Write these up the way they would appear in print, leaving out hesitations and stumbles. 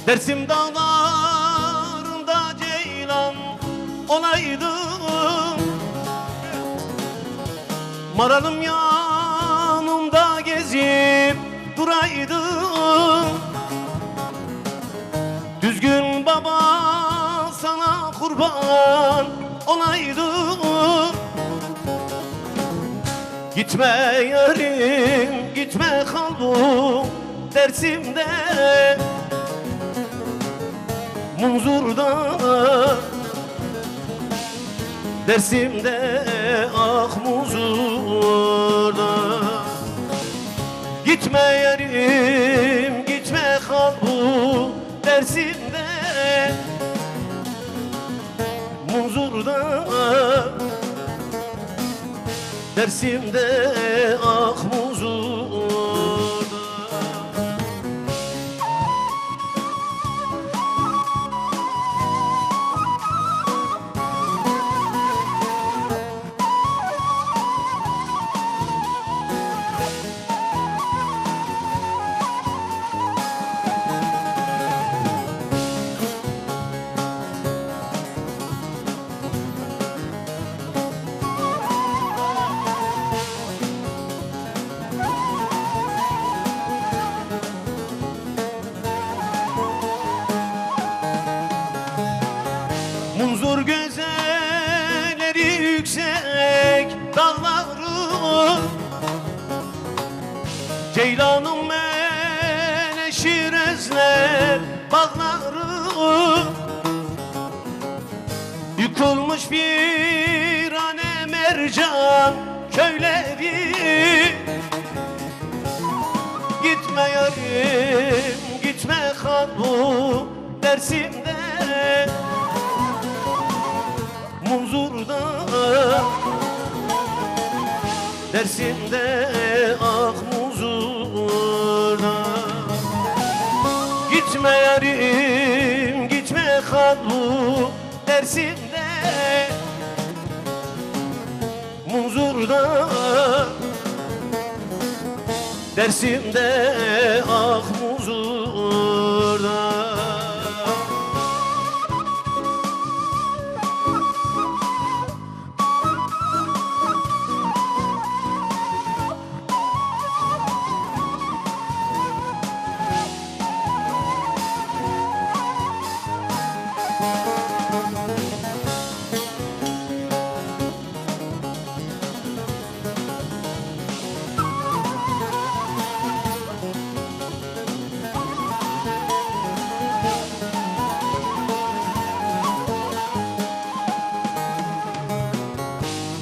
Dersim dağlarında ceylan olaydım, maralım yanımda gezip duraydım. Düzgün baba sana kurban olaydım. Gitme yarim gitme kal bu Dersim'de, Munzur'da, Dersim'de, ah Munzur'da. Gitme yarim gitme kal bu Dersim'de, Munzur'da, Dersim'de, ah Munzur'da. Munzur güzelleri yüksek dağları, Ceylanım meleşir ezler bağları. Yıkılmış bir ane mercan köyleri. Gitme yarim gitme kal bu Dersim'de, Munzur'da, Dersim'de, ah Munzur'da. Gitme yarim gitme kal bu Dersim'de, Munzur'da, Dersim'de, ah Munzur'da.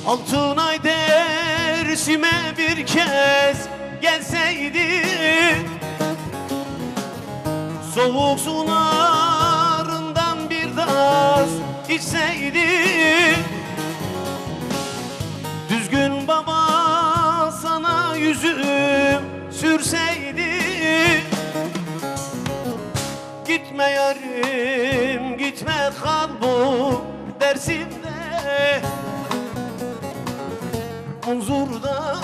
Altınay Dersim'e bir kez gelseydi, soğuk sularından bir tas içseydi. Düzgün baba sana yüzüm sürseydi. Gitme yarim gitme kal bu Dersim'de, Munzur'da,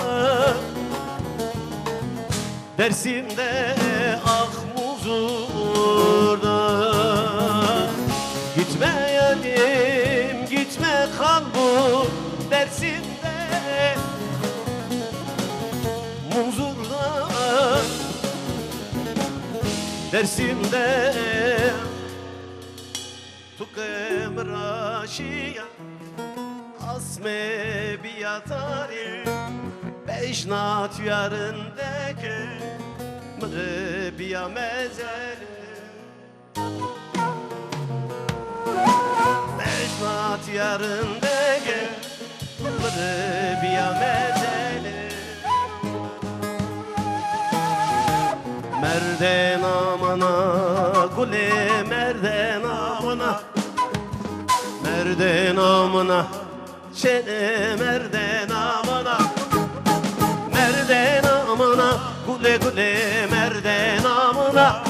Dersim'de, ah Munzur'da. Gitme yarim gitme kal bu Dersim'de, Munzur'da, Dersim'de. Tukem raşiya asme biyatari, beşnat yarındaki mıbiya mezeli. Beşnat yarındaki mıbiya mezeli. Merden amana gule merden amana, merden amana çene merden amana, merden amana gule gule merden amana,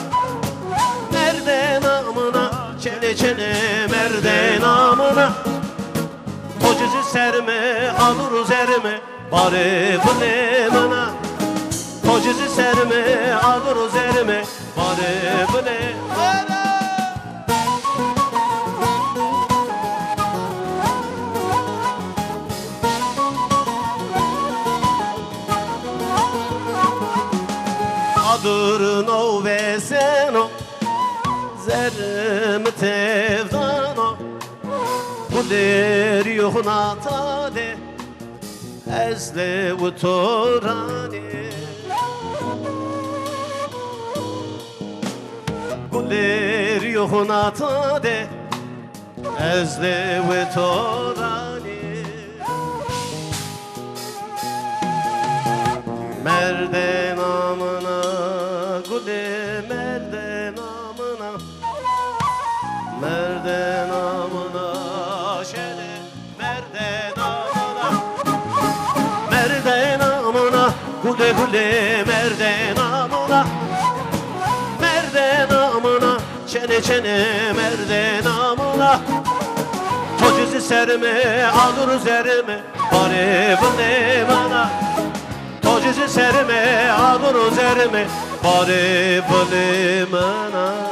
merden amana çene çene merden amana. Kocası serme alır üzerime bari bile bana. Kocası serme alır üzerime bari bile bana. Adur no ve seno Zerm tevdano Guler yuhna tade Ezle u torani Guler yuhna tade Ezle u torani Merde namına Gule merde namına Merde namına Şele merde namına Merde namına Gule gule merde namına Merde namına Çene çene merde namına Tocizi serme alır üzerime Bari bu ne bana Tocizi serme alır üzerime Bari bu ne bana